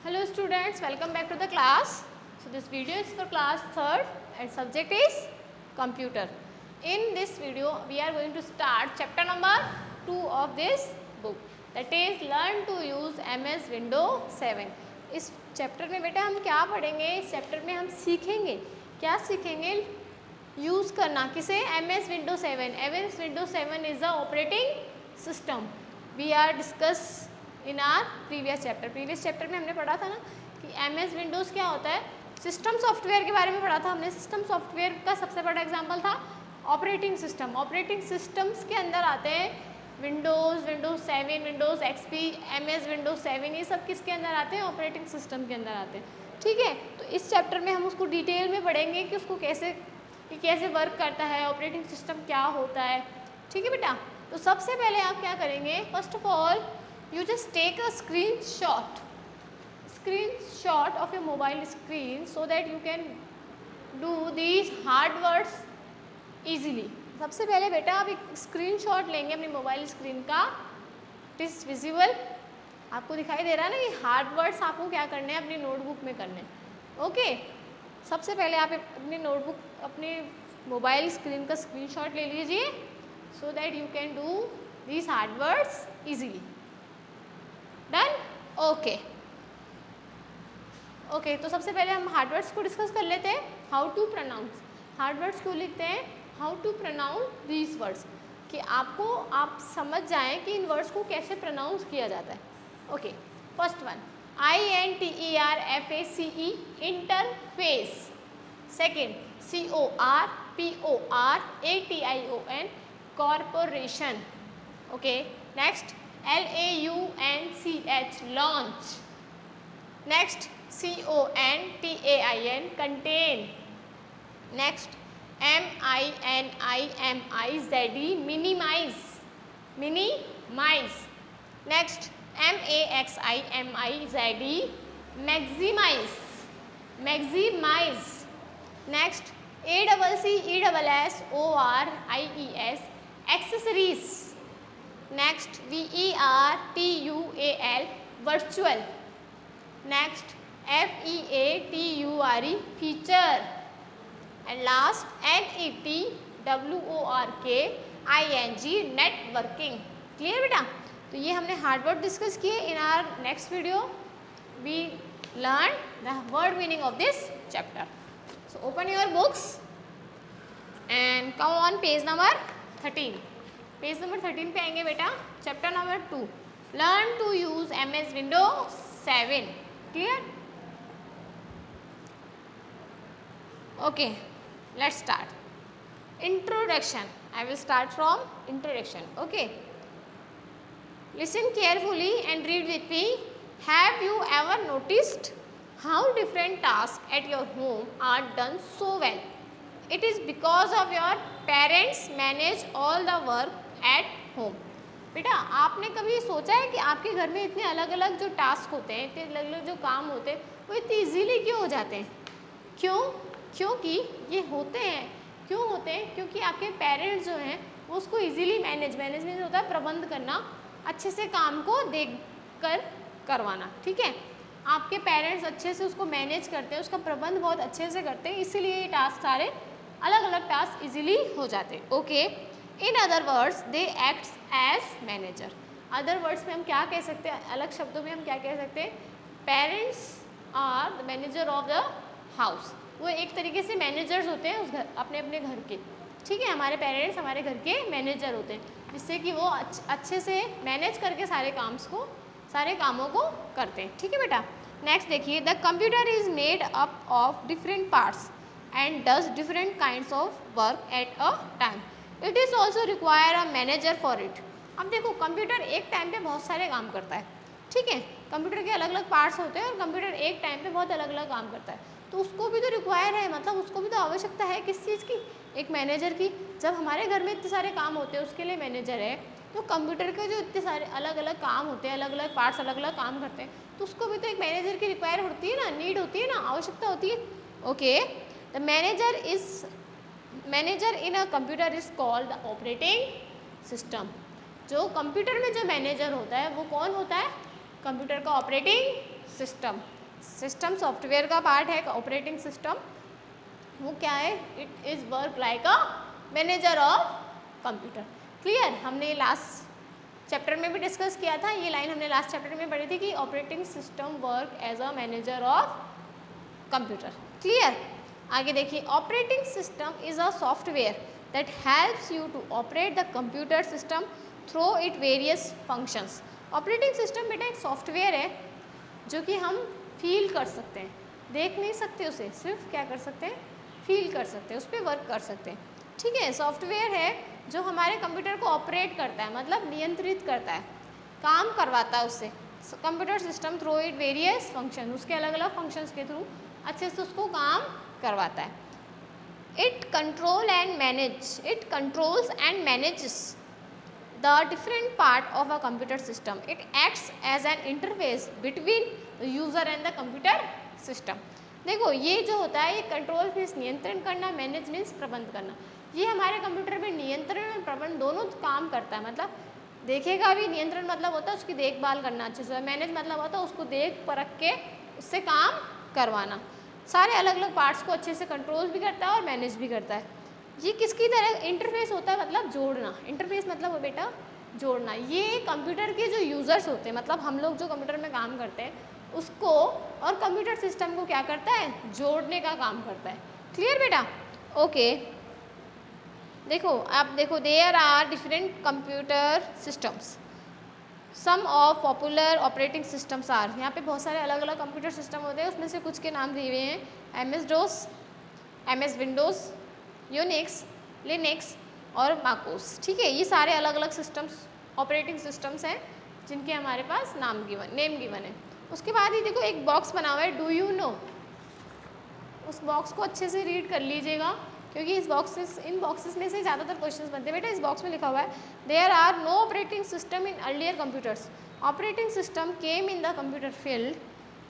Hello students, welcome back to the class. So this video is for class 3rd and subject is computer. In this video we are going to start chapter number 2 of this book, that is learn to use MS Windows 7. इस chapter में बेटा हम क्या पढ़ेंगे? इस chapter में हम सीखेंगे क्या सीखेंगे? यूज़ करना किसे? MS Windows 7. MS Windows 7 is the operating system. We are discuss in our previous chapter में हमने पढ़ा था ना कि MS विंडोज़ क्या होता है, सिस्टम सॉफ्टवेयर के बारे में पढ़ा था हमने. सिस्टम सॉफ्टवेयर का सबसे बड़ा एग्जांपल था ऑपरेटिंग सिस्टम. ऑपरेटिंग सिस्टम्स के अंदर आते हैं Windows, Windows 7, Windows XP, MS Windows 7, ये सब किसके अंदर आते हैं? ऑपरेटिंग सिस्टम के अंदर आते हैं. ठीक है, तो इस चैप्टर में हम उसको डिटेल में पढ़ेंगे कि उसको कैसे वर्क करता है, ऑपरेटिंग सिस्टम क्या होता है. ठीक है बेटा, तो सबसे पहले आप क्या करेंगे? First of all you just take a screenshot of your mobile screen so that you can do these hard words easily. सबसे पहले बेटा आप एक स्क्रीनशॉट लेंगे अपनी मोबाइल स्क्रीन का. इट इज़ विजिबल, आपको दिखाई दे रहा है ना? ये हार्ड वर्ड्स आपको क्या करने हैं? अपनी नोटबुक में करने हैं. ओके, सबसे पहले आप अपनी नोटबुक, अपनी मोबाइल स्क्रीन का स्क्रीनशॉट ले लीजिए so that you can do these hard words easily. Done? Okay, तो सबसे पहले हम हार्डवर्ड्स को डिस्कस कर लेते हैं. How to pronounce. हार्डवर्ड्स क्यों लिखते हैं? How to pronounce these words, कि आप समझ जाएं कि इन वर्ड्स को कैसे प्रोनाउंस किया जाता है. Okay, first one INTERFACE interface. Second CORPORATION corporation. Okay, next LAUNCH launch. Next CONTAIN contain. Next MINIMIZE minimize. Next MAXIMIZE maximize. Next ACCESSORIES accessories. Next VERTUAL virtual. Next FEATURE feature. And last NETWORKING networking. Clear बेटा? तो ये हमने hard word discuss किए. In our next video we learn the word meaning of this chapter. So open your books and come on page number 13. Page number 13 पे आएंगे बेटा. Chapter number 2 learn to use MS Windows 7. Clear? Okay, let's start. Introduction. I will start from introduction. Okay, listen carefully and read with me. Have you ever noticed how different task at your home are done so well? It is because of your parents manage all the work at home. बेटा, आपने कभी सोचा है कि आपके घर में इतने अलग अलग जो टास्क होते हैं, इतने अलग अलग जो काम होते हैं, वो इतनी इजीली क्यों हो जाते हैं? क्योंकि ये होते हैं. क्यों होते हैं? क्योंकि आपके पेरेंट्स जो हैं वो उसको इजीली मैनेजमेंट होता है प्रबंध करना, अच्छे से काम को देख कर करवाना. ठीक है, आपके पेरेंट्स अच्छे से उसको मैनेज करते हैं, उसका प्रबंध बहुत अच्छे से करते हैं, इसीलिए ये टास्क सारे अलग अलग टास्क इजीली हो जाते हैं. Okay, in other words they acts as manager. Other words में हम क्या कह सकते हैं? अलग शब्दों में हम क्या कह सकते हैं? Parents are the manager of the house. वो एक तरीके से मैनेजर्स होते हैं उस घर, अपने अपने घर के. ठीक है, हमारे पेरेंट्स हमारे घर के मैनेजर होते हैं, जिससे कि वो अच्छे से मैनेज करके सारे कामों को करते हैं. ठीक है बेटा, नेक्स्ट देखिए. The computer is made up of different parts and does different kinds of work at a time. It is also require a manager for it. अब देखो, कंप्यूटर एक टाइम पे बहुत सारे काम करता है. ठीक है, कंप्यूटर के अलग अलग पार्ट्स होते हैं और कंप्यूटर एक टाइम पे बहुत अलग अलग काम करता है, तो उसको भी तो रिक्वायर है, मतलब उसको भी तो आवश्यकता है किस चीज़ की? एक मैनेजर की. जब हमारे घर में इतने सारे काम होते हैं उसके लिए मैनेजर है, तो कंप्यूटर के जो इतने सारे अलग अलग काम होते हैं, अलग अलग पार्ट्स अलग अलग काम करते हैं, तो उसको भी तो एक मैनेजर की रिक्वायर होती है ना, नीड होती है ना, आवश्यकता होती है. Okay, The manager in a computer is called the operating system. जो कंप्यूटर में जो मैनेजर होता है वो कौन होता है? कंप्यूटर का ऑपरेटिंग सिस्टम, सिस्टम सॉफ्टवेयर का पार्ट है ऑपरेटिंग सिस्टम। वो क्या है? It is work like a manager of computer. Clear? हमने लास्ट चैप्टर में भी डिस्कस किया था, ये लाइन हमने लास्ट चैप्टर में पढ़ी थी कि operating system work as a manager of computer. Clear? आगे देखिए, operating system is a software that helps you to operate the computer system through it various functions. Operating system बेटा एक software है जो कि हम फील कर सकते हैं, देख नहीं सकते उसे, सिर्फ क्या कर सकते हैं? फील कर सकते हैं, उस पर वर्क कर सकते हैं। ठीक है, सॉफ्टवेयर है जो हमारे कंप्यूटर को ऑपरेट करता है, मतलब नियंत्रित करता है, काम करवाता है उससे computer system through it various function, उसके अलग अलग फंक्शंस के थ्रू अच्छे से उसको काम करवाता है। It controls and manages the different part of a computer system. It acts as an interface between the user and the computer system. देखो ये जो होता है, ये कंट्रोल मीन्स नियंत्रण करना, मैनेज मीन्स प्रबंध करना। ये हमारे कंप्यूटर में नियंत्रण और प्रबंध दोनों काम करता है। मतलब देखेगा भी, नियंत्रण मतलब होता है उसकी देखभाल करना अच्छे से, मैनेज मतलब होता है उसको देख परख के उससे काम करवाना। सारे अलग अलग पार्ट्स को अच्छे से कंट्रोल भी करता है और मैनेज भी करता है। ये किसकी तरह इंटरफेस होता है? मतलब जोड़ना। इंटरफेस मतलब वो बेटा जोड़ना। ये कंप्यूटर के जो यूज़र्स होते हैं, मतलब हम लोग जो कंप्यूटर में काम करते हैं, उसको और कंप्यूटर सिस्टम को क्या करता है? जोड़ने का काम करता है। क्लियर बेटा? ओके, देखो आप देखो, there are different computer systems, some of popular operating systems are. यहाँ पे बहुत सारे अलग अलग कंप्यूटर सिस्टम होते हैं, उसमें से कुछ के नाम दिए हुए हैं। MS DOS, MS Windows, Unix, Linux और माकोस। ठीक है, ये सारे अलग अलग सिस्टम्स ऑपरेटिंग सिस्टम्स हैं जिनके हमारे पास नेम गिवन है। उसके बाद ही देखो एक बॉक्स बना हुआ है, डू यू नो। उस बॉक्स को अच्छे से रीड कर लीजिएगा, क्योंकि इन बॉक्सेस में से ज़्यादातर क्वेश्चंस बनते हैं। बेटा इस बॉक्स में लिखा हुआ है, there are no operating system in earlier computers. Operating system came in the computer field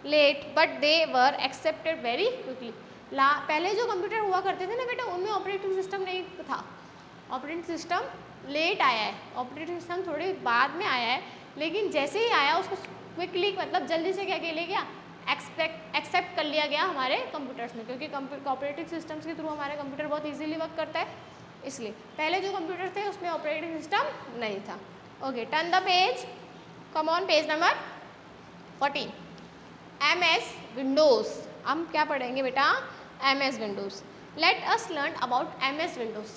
late but they were accepted very quickly. पहले जो कंप्यूटर हुआ करते थे ना बेटा, उनमें ऑपरेटिंग सिस्टम नहीं था। ऑपरेटिंग सिस्टम लेट आया है, ऑपरेटिंग सिस्टम थोड़े बाद में आया है, लेकिन जैसे ही आया उसको क्विकली मतलब जल्दी से क्या किया गया? एक्सेप्ट कर लिया गया हमारे कंप्यूटर्स में, क्योंकि ऑपरेटिंग सिस्टम्स के थ्रू हमारे कंप्यूटर बहुत इजीली वर्क करता है। इसलिए पहले जो कंप्यूटर थे उसमें ऑपरेटिंग सिस्टम नहीं था। Okay, turn the page, come on page number 14। MS Windows. हम क्या पढ़ेंगे बेटा? MS Windows. Let us learn about MS Windows.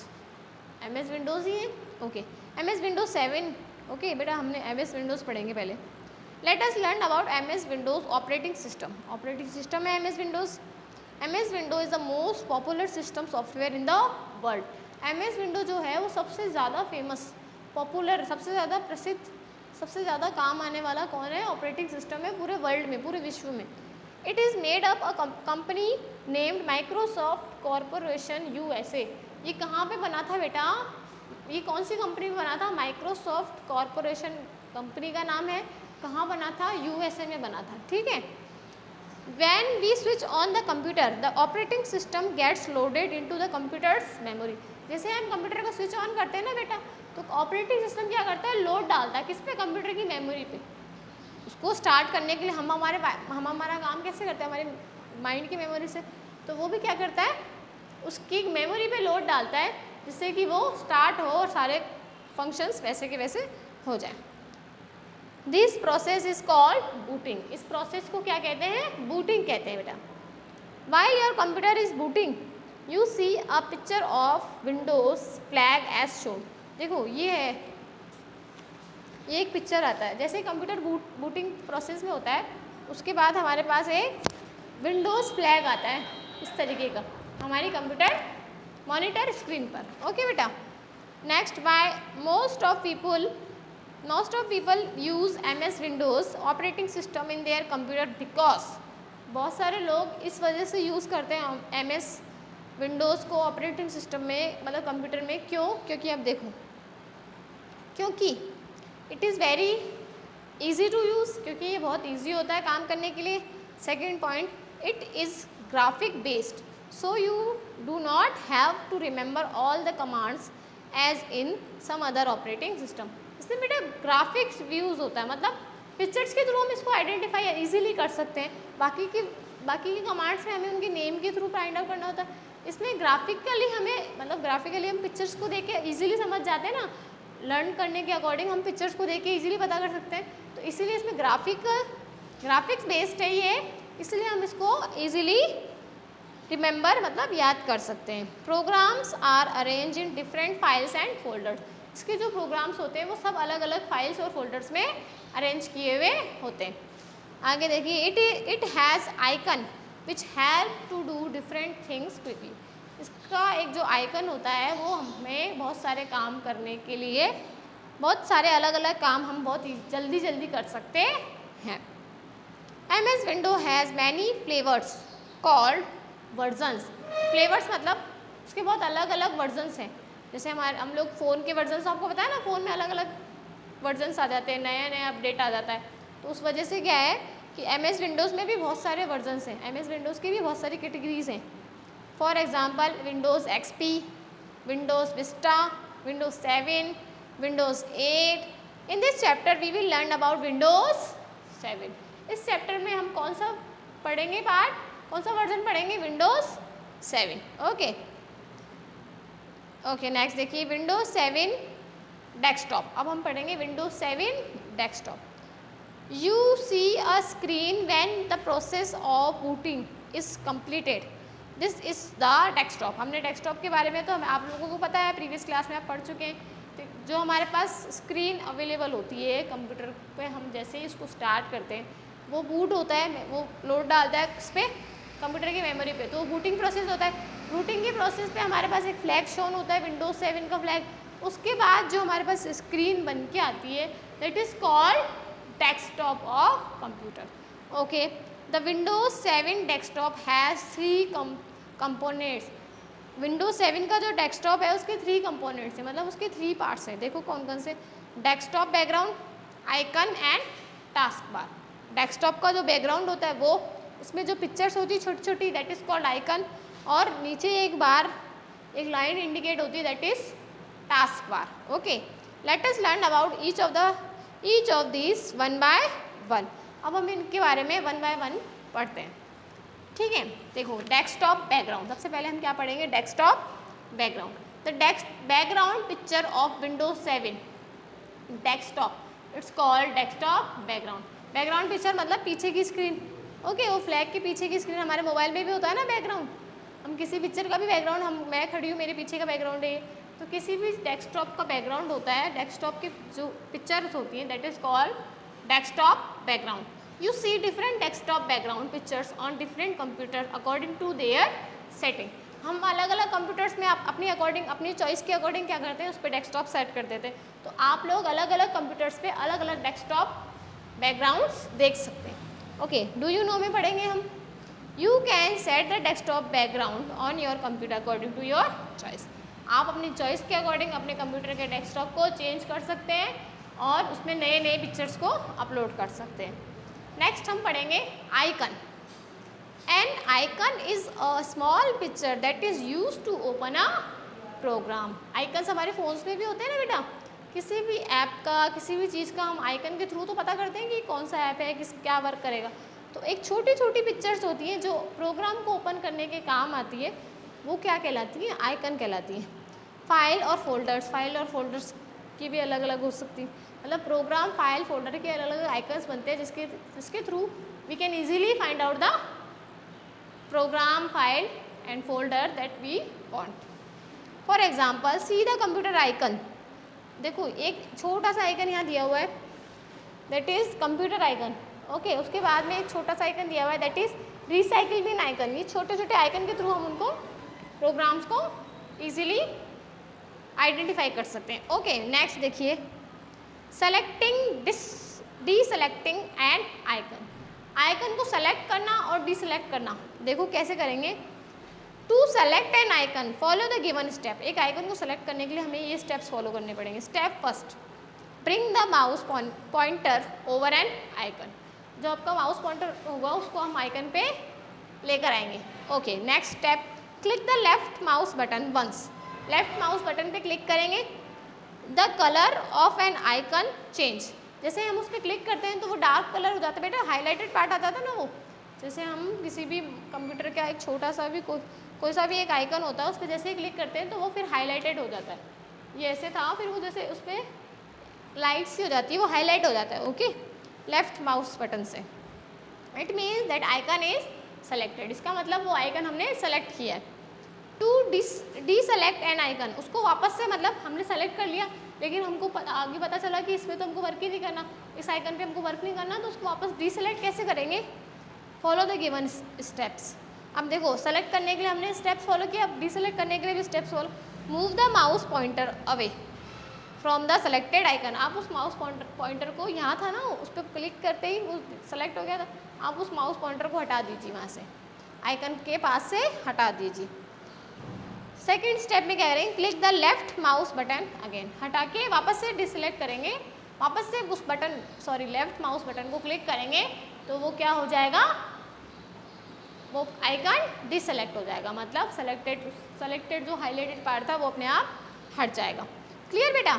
MS Windows ही है। Okay, MS Windows 7। ओके बेटा, हमने MS विंडोज़ पढ़ेंगे पहले। Late us learn about MS Windows operating system. Operating system है MS Windows. MS window is the most popular system software in the world. MS window जो है वो सबसे ज़्यादा फेमस, पॉपुलर, सबसे ज़्यादा प्रसिद्ध, सबसे ज़्यादा काम आने वाला कौन है? ऑपरेटिंग सिस्टम है पूरे वर्ल्ड में, पूरे विश्व में। It is made up a company named Microsoft corporation USA। ये कहाँ पे बना था बेटा? ये कौन सी कंपनी में बना था? माइक्रोसॉफ्ट कॉरपोरेशन कंपनी का नाम है। कहाँ बना था? USA में बना था। ठीक है। When we switch on the computer, the operating system gets loaded into the computer's memory। जैसे हम कंप्यूटर को स्विच ऑन करते हैं ना बेटा, तो ऑपरेटिंग सिस्टम क्या करता है? लोड डालता है किस पे? कंप्यूटर की मेमोरी पे। उसको स्टार्ट करने के लिए हम हमारा काम कैसे करते हैं? हमारे माइंड की मेमोरी से। तो वो भी क्या करता है? उसकी मेमोरी पे लोड डालता है जिससे कि वो स्टार्ट हो और सारे फंक्शंस वैसे के वैसे हो जाए। This process is called booting. इस प्रोसेस को क्या कहते हैं? बूटिंग कहते हैं बेटा। While your computer is booting you see a picture of Windows flag as shown. देखो ये है, ये एक पिक्चर आता है जैसे कंप्यूटर बूटिंग प्रोसेस में होता है, उसके बाद हमारे पास एक विंडोज़ फ्लैग आता है इस तरीके का हमारी कंप्यूटर मॉनिटर स्क्रीन पर। ओके बेटा, next by most of people use MS Windows operating system in their computer because. बहुत सारे लोग इस वजह से यूज़ करते हैं MS विंडोज़ को ऑपरेटिंग सिस्टम में, मतलब कंप्यूटर में। क्यों? क्योंकि अब देखो, क्योंकि it is very easy to use, क्योंकि ये बहुत ईजी होता है काम करने के लिए। Second point, it is graphic based, so you do not have to remember all the commands as in some other operating system. इसमें बेटा ग्राफिक्स यूज़ होता है, मतलब पिक्चर्स के थ्रू हम इसको आइडेंटिफाई इजीली कर सकते हैं। बाकी की कमांड्स में हमें उनके नेम के थ्रू फाइंड आउट करना होता है। इसमें ग्राफिकली हमें मतलब ग्राफिकली हम पिक्चर्स को देख के ईजिली समझ जाते हैं ना, लर्न करने के अकॉर्डिंग हम पिक्चर्स को देख के ईजिली पता कर सकते हैं। तो इसीलिए इसमें ग्राफिक्स बेस्ड है ये, इसलिए हम इसको ईजिली रिमेंबर मतलब याद कर सकते हैं। Programs are arrange in different files and folders. इसके जो प्रोग्राम्स होते हैं वो सब अलग अलग फाइल्स और फोल्डर्स में अरेंज किए हुए होते हैं। आगे देखिए, it has icon which help to do different things quickly. इसका एक जो आइकन होता है वो हमें बहुत सारे काम करने के लिए, बहुत सारे अलग अलग काम हम बहुत जल्दी कर सकते हैं। MS window has many flavours called versions. Flavours मतलब उसके बहुत अलग अलग वर्जन्स हैं। जैसे हम लोग फ़ोन के वर्जन्स, आपको पता है ना, फ़ोन में अलग अलग वर्जन्स आ जाते हैं, नया अपडेट आ जाता है। तो उस वजह से क्या है कि MS विंडोज़ में भी बहुत सारे वर्जन्स हैं। MS विंडोज़ की भी बहुत सारी कैटेगरीज हैं। For example Windows XP, Windows Vista, Windows 7, Windows 8। In this chapter we will learn about Windows 7। इस चैप्टर में हम कौन सा पढ़ेंगे पार्ट, कौन सा वर्जन पढ़ेंगे? विंडोज़ 7। ओके नेक्स्ट देखिए, विंडोज़ 7 डेस्कटॉप। अब हम पढ़ेंगे Windows 7 desktop. You see a screen when the process of booting is completed, this is the desktop. हमने डेस्कटॉप के बारे में तो आप लोगों को पता है, प्रीवियस क्लास में आप पढ़ चुके हैं। जो हमारे पास स्क्रीन अवेलेबल होती है कंप्यूटर पे, हम जैसे ही इसको स्टार्ट करते हैं वो बूट होता है, वो लोड डालता है इस पर कंप्यूटर की मेमोरी पे, तो बूटिंग प्रोसेस होता है। बूटिंग के प्रोसेस पे हमारे पास एक फ्लैग शोन होता है, विंडोज़ 7 का फ्लैग। उसके बाद जो हमारे पास स्क्रीन बन के आती है that is called desktop of computer. Okay, the Windows 7 desktop has 3 components. Windows 7 का जो डेस्कटॉप है उसके 3 कंपोनेंट्स हैं, मतलब उसके 3 पार्ट्स हैं। देखो कौन कौन से? Desktop background, icon and task bar. Desktop का जो बैकग्राउंड होता है वो, उसमें जो पिक्चर्स होती है छोटी छोटी, दैट इज़ कॉल्ड आइकन, और नीचे एक बार एक लाइन इंडिकेट होती है that is task bar. Okay, late us learn about each of these one by one. अब हम इनके बारे में वन बाय वन पढ़ते हैं, ठीक है। देखो, डेस्कटॉप बैकग्राउंड, सबसे पहले हम क्या पढ़ेंगे? Desktop background. The background picture of Windows 7 desktop, it's called desktop background. Background picture मतलब पीछे की स्क्रीन। ओके, वो फ्लैग के पीछे की स्क्रीन, हमारे मोबाइल में भी होता है ना बैकग्राउंड। हम किसी पिक्चर का भी बैकग्राउंड, मैं खड़ी हूँ, मेरे पीछे का बैकग्राउंड है, तो किसी भी डेस्कटॉप का बैकग्राउंड होता है, डेस्कटॉप की जो पिक्चर्स होती हैं that is called desktop background. You see different desktop background pictures on different computer according to their setting. हम अलग अलग कंप्यूटर्स में अपनी अकॉर्डिंग, अपनी चॉइस के अकॉर्डिंग क्या करते हैं, उस पर डेस्कटॉप सेट कर देते हैं। तो आप लोग अलग अलग कंप्यूटर्स पे अलग अलग डेस्कटॉप बैकग्राउंड्स देख सकते हैं। ओके, डू यू नो में पढ़ेंगे हम। You can set the desktop background on your computer according to your choice. आप अपनी चॉइस के अकॉर्डिंग अपने कंप्यूटर के डेस्कटॉप को चेंज कर सकते हैं और उसमें नए नए पिक्चर्स को अपलोड कर सकते हैं। नेक्स्ट हम पढ़ेंगे icon. An icon is a small picture that is use to open a program. Icons हमारे फ़ोन्स में भी होते हैं ना बेटा, किसी भी ऐप का, किसी भी चीज़ का हम आइकन के थ्रू तो पता करते हैं कि कौन सा ऐप है, क्या वर्क करेगा। तो एक छोटी छोटी पिक्चर्स होती हैं जो प्रोग्राम को ओपन करने के काम आती है, वो क्या कहलाती हैं? आइकन कहलाती हैं। फाइल और फोल्डर्स की भी अलग अलग हो सकती है, मतलब प्रोग्राम फाइल फोल्डर के अलग अलग आइकन्स बनते हैं जिसके through we can easily find out the program file and folder that we want. For example, see the computer icon. देखो, एक छोटा सा आइकन यहाँ दिया हुआ है that is computer icon. Okay, उसके बाद में एक छोटा सा आइकन दिया हुआ है that is recycle bin icon. ये छोटे छोटे आइकन के थ्रू हम उनको प्रोग्राम्स को ईजिली आइडेंटिफाई कर सकते हैं। ओके, नेक्स्ट देखिए, selecting deselecting and icon. Icon को सेलेक्ट करना और डीसेलेक्ट करना। देखो कैसे करेंगे। To select an icon follow the given step. एक आइकन को सेलेक्ट करने के लिए हमें ये स्टेप्स फॉलो करने पड़ेंगे। Step first, bring the mouse pointer over an icon. जो आपका माउस पॉइंटर होगा उसको हम आइकन पे लेकर आएंगे। Okay, next step, click the left mouse button once. Left mouse button पे क्लिक करेंगे, the colour of an icon change. जैसे हम उस पर क्लिक करते हैं तो वो डार्क कलर हो जाता है बेटा, हाईलाइटेड पार्ट आ जाता है ना वो। जैसे हम किसी भी कंप्यूटर का एक छोटा सा भी कोई सा भी एक आइकन होता है, उस पर जैसे ही क्लिक करते हैं तो वो फिर हाईलाइटेड हो जाता है। ये ऐसे था, फिर वो जैसे उस पर लाइट सी हो जाती है, वो हाईलाइट हो जाता है। ओके, लेफ्ट माउस बटन से। It means that icon is selected, इसका मतलब वो आइकन हमने सेलेक्ट किया है। टू डीसेलेक्ट एन आइकन, उसको वापस से मतलब हमने सेलेक्ट कर लिया, लेकिन हमको आगे पता चला कि इसमें तो हमको वर्क ही नहीं करना, इस आइकन पे हमको वर्क नहीं करना, तो उसको वापस डीसेलेक्ट कैसे करेंगे? Follow the given steps. अब देखो, सेलेक्ट करने के लिए हमने स्टेप्स फॉलो किया, अब डीसेलेक्ट करने के लिए भी steps follow. Move the mouse pointer away from the selected icon. आप उस माउस पॉइंटर को, यहाँ था ना, उस पर क्लिक करते ही वो सेलेक्ट हो गया था, आप उस माउस पॉइंटर को हटा दीजिए, वहाँ से आइकन के पास से हटा दीजिए। सेकेंड स्टेप में कह रहे हैं click the left mouse button again, हटा के वापस से डिसलेक्ट करेंगे, वापस से उस बटन लेफ्ट माउस बटन को क्लिक करेंगे तो वो क्या हो जाएगा? वो आइकन डिसलेक्ट हो जाएगा, मतलब सेलेक्टेड जो हाईलाइटेड पार्ट था वो अपने आप हट जाएगा। क्लियर बेटा?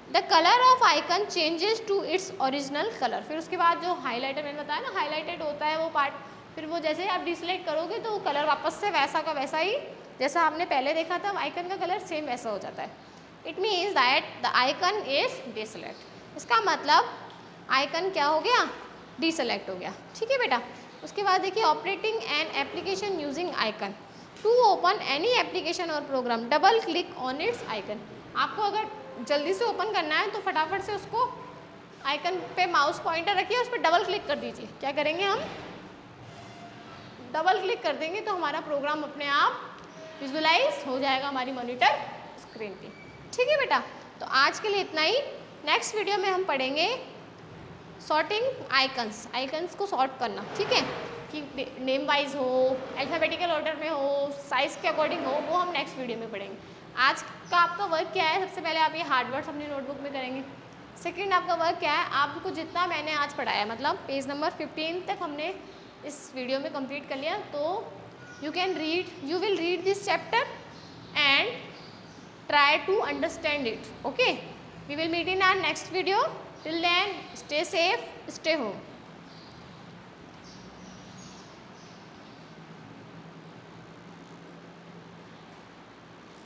The colour of icon changes to its original colour. फिर उसके बाद जो हाईलाइटर मैंने बताया ना, हाईलाइटेड होता है वो पार्ट, फिर वो जैसे आप डिसलेक्ट करोगे तो वो कलर वापस से वैसा का वैसा ही, जैसा आपने पहले देखा था आइकन का कलर सेम वैसा हो जाता है। It means that the icon is डिसलेक्ट, इसका मतलब आइकन क्या हो गया? डिसलेक्ट हो गया। ठीक है बेटा? उसके बाद देखिए, operating an application using icon. To open any application और program double click on its icon. आपको अगर जल्दी से ओपन करना है तो फटाफट से उसको आइकन पे माउस पॉइंटर रखिए, उस पर डबल क्लिक कर दीजिए। क्या करेंगे हम? डबल क्लिक कर देंगे तो हमारा प्रोग्राम अपने आप विजुलाइज हो जाएगा हमारी मॉनिटर स्क्रीन पे। ठीक है बेटा? तो आज के लिए इतना ही। नेक्स्ट वीडियो में हम पढ़ेंगे सॉर्टिंग आइकन्स को सॉर्ट करना। ठीक है? कि नेम वाइज हो, अल्फ़ाबेटिकल ऑर्डर में हो, साइज़ के अकॉर्डिंग हो, वो हम नेक्स्ट वीडियो में पढ़ेंगे। आज का आपका वर्क क्या है? सबसे पहले आप ये हार्ड वर्ड्स अपनी नोटबुक में करेंगे। सेकंड आपका वर्क क्या है? आपको जितना मैंने आज पढ़ाया, मतलब पेज नंबर 15 तक हमने इस वीडियो में कंप्लीट कर लिया, तो you will read this chapter and try to understand it. Okay, we will meet in our next video. Till then, stay safe, stay home.